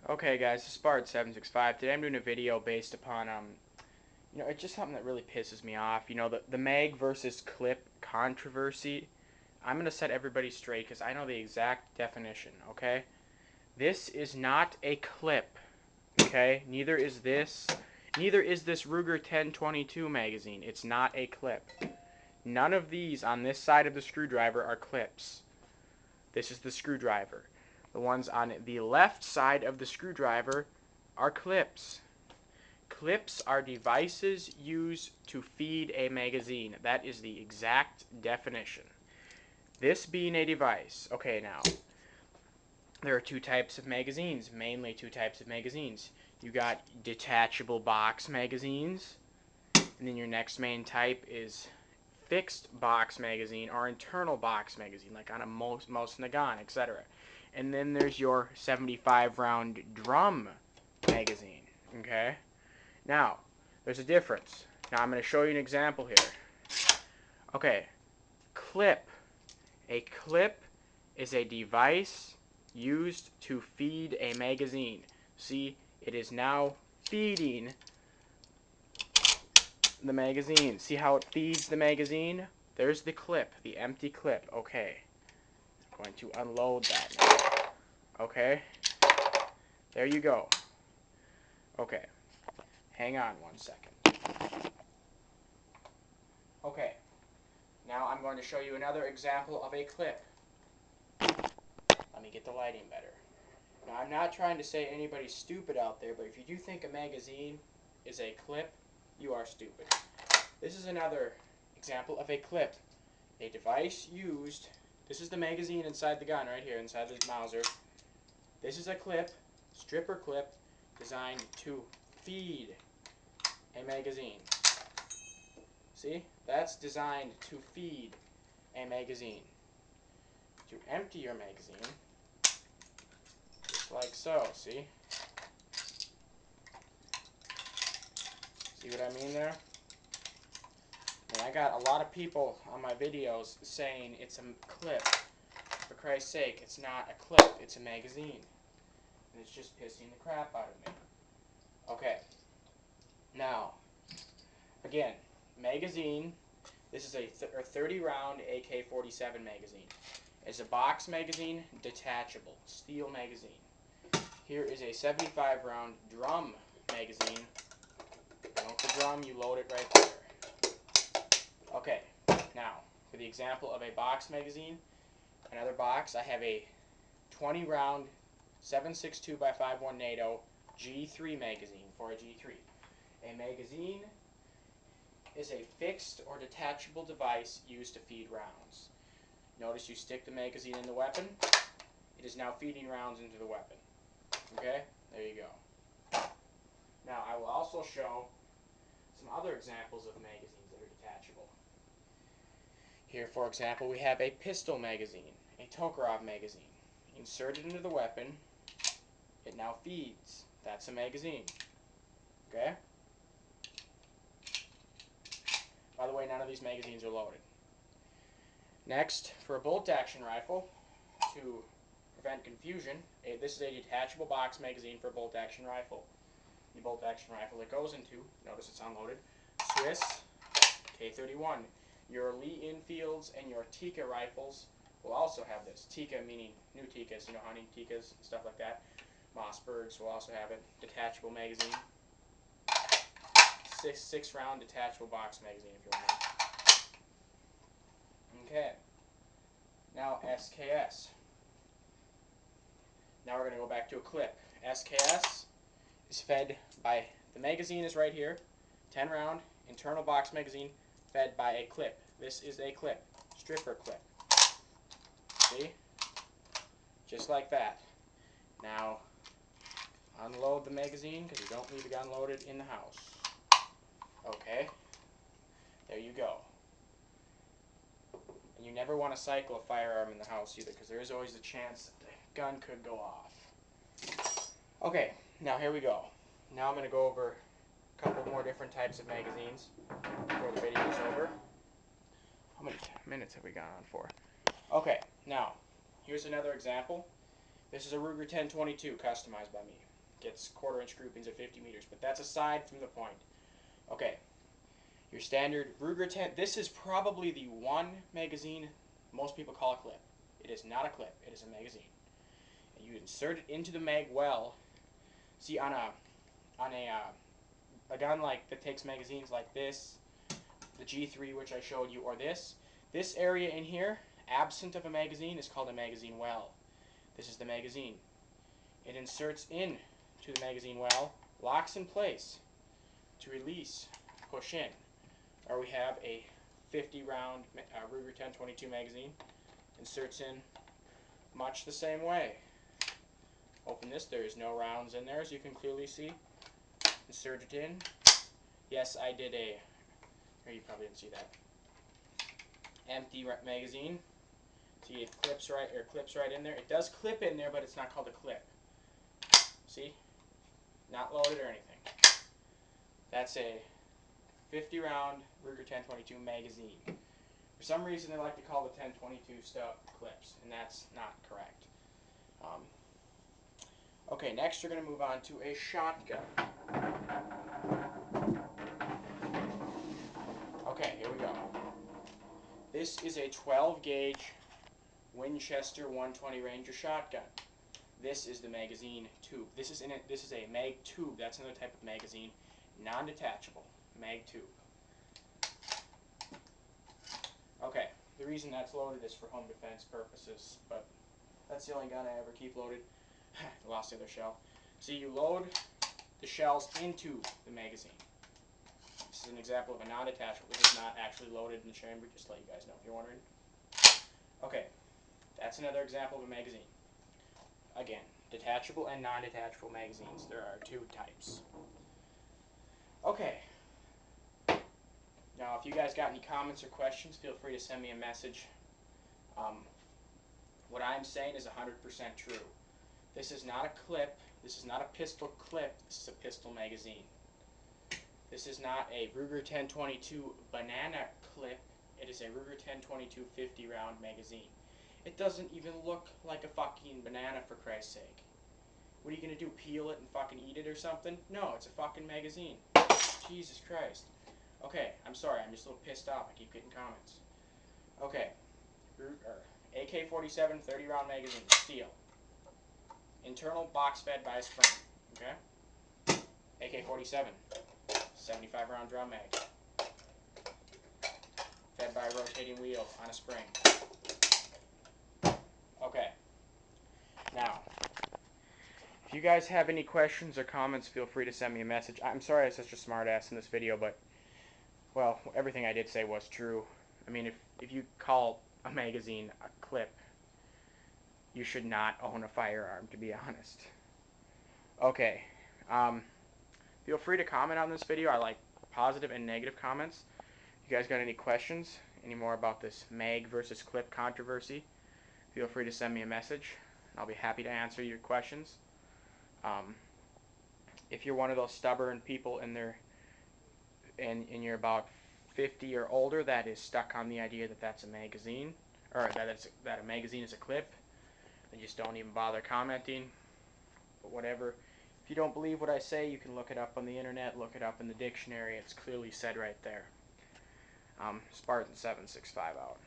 Okay guys, this is Bard765. Today I'm doing a video based upon, it's just something that really pisses me off. The mag versus clip controversy. I'm going to set everybody straight because I know the exact definition, okay? This is not a clip, okay? Neither is this Ruger 1022 magazine. It's not a clip. None of these on this side of the screwdriver are clips. This is the screwdriver. The ones on the left side of the screwdriver are clips. Clips are devices used to feed a magazine. That is the exact definition. This being a device. Okay, now, there are two types of magazines, mainly two types of magazines. You got detachable box magazines, and then your next main type is fixed box magazine or internal box magazine, like on a Mosin Nagant, etc. And then there's your 75 round drum magazine. Okay? Now, there's a difference. Now I'm going to show you an example here. Okay, clip. A clip is a device used to feed a magazine. See, it is now feeding the magazine. See how it feeds the magazine? There's the clip, the empty clip. Okay. I'm going to unload that now. Okay. There you go. Okay. Hang on one second. Okay. Now I'm going to show you another example of a clip. Let me get the lighting better. Now I'm not trying to say anybody's stupid out there, but if you do think a magazine is a clip, you are stupid. This is another example of a clip. A device used, this is the magazine inside the gun right here, inside the Mauser. This is a clip, stripper clip, designed to feed a magazine. See? That's designed to feed a magazine. To empty your magazine, just like so, see? See what I mean there? And I got a lot of people on my videos saying it's a clip. For Christ's sake, it's not a clip, it's a magazine. And it's just pissing the crap out of me. Okay. Now, again, magazine, this is a 30 round AK-47 magazine. It's a box magazine, detachable, steel magazine. Here is a 75 round drum magazine. You want the drum, you load it right there. Okay, now, for the example of a box magazine, another box, I have a 20 round 7.62x5.1 NATO G3 magazine for a G3. A magazine is a fixed or detachable device used to feed rounds. Notice you stick the magazine in the weapon. It is now feeding rounds into the weapon. Okay? There you go. Now I will also show some other examples of magazines that are detachable. Here, for example, we have a pistol magazine, a Tokarev magazine. Inserted into the weapon, it now feeds. That's a magazine. Okay? By the way, none of these magazines are loaded. Next, for a bolt-action rifle, to prevent confusion, this is a detachable box magazine for a bolt-action rifle. The bolt-action rifle it goes into, notice it's unloaded, Swiss K31. Your Lee Enfields and your Tikka rifles will also have this. Tikka meaning new Tikkas, hunting Tikkas and stuff like that. Mossbergs will also have it. Detachable magazine. Six round detachable box magazine if you want it. Okay. Now SKS. Now we're going to go back to a clip. SKS is fed by, the magazine is right here. 10 round internal box magazine fed by a clip. This is a clip. Stripper clip. See? Just like that. Now unload the magazine because you don't leave the gun loaded in the house. Okay. There you go. And you never want to cycle a firearm in the house either because there is always a chance that the gun could go off. Okay, now here we go. Now I'm going to go over a couple more different types of magazines before the video is over. How many minutes have we gone on for? Okay, now, here's another example. This is a Ruger 1022 customized by me. gets quarter-inch groupings at 50 meters. But that's aside from the point. Okay, your standard Ruger 10. This is probably the one magazine most people call a clip. It is not a clip. It is a magazine. And you insert it into the mag well. See, on a gun like that takes magazines like this, the G3, which I showed you, or this area in here, absent of a magazine, is called a magazine well. This is the magazine. It inserts in to the magazine well, locks in place. To release, push in. Or we have a 50 round Ruger 10/22 magazine. Inserts in much the same way. Open this, there is no rounds in there, as you can clearly see. Insert it in. Yes, I did a, or you probably didn't see that. Empty magazine. See, it clips right in there. It does clip in there, but it's not called a clip. See? Not loaded or anything. That's a 50 round Ruger 10/22 magazine. For some reason they like to call the 10/22 stuff clips, and that's not correct. Okay, next we're going to move on to a shotgun. Okay, here we go. This is a 12 gauge Winchester 120 Ranger shotgun. This is the magazine tube. This is a mag tube. That's another type of magazine, non-detachable mag tube. Okay, the reason that's loaded is for home defense purposes, but that's the only gun I ever keep loaded. I lost the other shell. See, you load the shells into the magazine. This is an example of a non-detachable. This is not actually loaded in the chamber, just to let you guys know if you're wondering. Okay, that's another example of a magazine. Again, detachable and non-detachable magazines. There are two types. Okay. Now, if you guys got any comments or questions, feel free to send me a message. What I'm saying is 100% true. This is not a clip. This is not a pistol clip. This is a pistol magazine. This is not a Ruger 10/22 banana clip. It is a Ruger 10/22 50 round magazine. It doesn't even look like a fucking banana, for Christ's sake. What are you going to do, peel it and fucking eat it or something? No, it's a fucking magazine. Jesus Christ. Okay, I'm sorry, I'm just a little pissed off. I keep getting comments. Okay, AK-47 30 round magazine, steel. Internal box fed by a spring, okay? AK-47, 75 round drum mag. Fed by a rotating wheel on a spring. Okay, now, if you guys have any questions or comments, feel free to send me a message. I'm sorry I was such a smart ass in this video, but, well, everything I did say was true. I mean, if you call a magazine a clip, you should not own a firearm, to be honest. Okay, feel free to comment on this video. I like positive and negative comments. If you guys got any questions, any more about this mag versus clip controversy, feel free to send me a message. I'll be happy to answer your questions. If you're one of those stubborn people and you're about 50 or older that is stuck on the idea that that's a magazine, or that a magazine is a clip, and just don't even bother commenting. But whatever. If you don't believe what I say, you can look it up on the internet, look it up in the dictionary. It's clearly said right there. Spartan765 out.